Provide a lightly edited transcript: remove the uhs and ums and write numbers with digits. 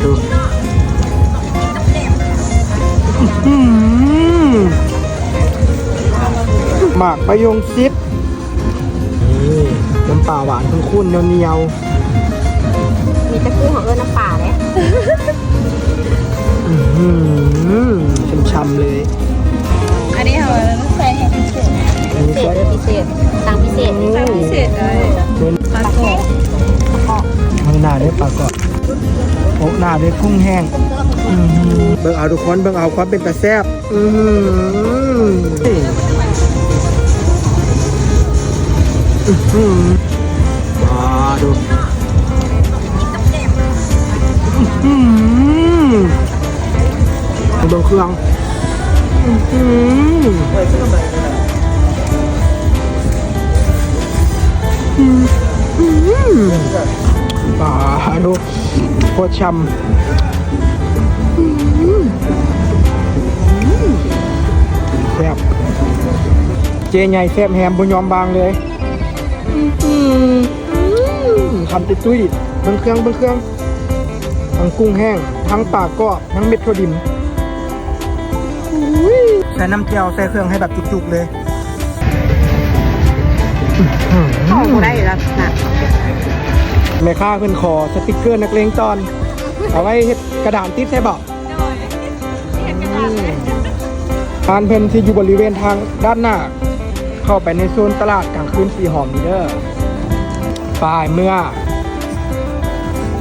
ดูหมากมะยงชิดนี่น้ำปลาหวานคุ้นๆเหนียวๆมีตะกุ้งของน้ำป่าเลยช่ำๆเลยอันนี้เหรอใส่ให้พิเศษพิเศษสั่งพิเศษเลยปลากรอบไม่น่าได้ปลากรอบโอ้หน้าได้กุ้งแห้งเบิ่งเอาทุกคนเบิ่งเอาความเป็นตาแซ่บมาดูเบิ่งเครื่องป่าดูโคตรช่ำแซ่บเจใหญ่แซ่บแฮมบุญยอมบางเลยทำติดตุ้ยเบิ่งเครื่องทั้งกุ้งแห้งทั้งปลากรอบทั้งเม็ดถั่วดิบใส่น้ำเจียวใส่เครื่องให้แบบจุกๆเลยเข้าได้แล้วนะแม่ค้าเพิ่นขอสติกเกอร์นักเลงตอนเอาไว้เฮ็ดกระดานติดใส่เบาะร้านเพิ่นที่อยู่บริเวณทางด้านหน้าเข้าไปในโซนตลาดกลางคืนสีหอมนี่เด้อป้ายเมื่อ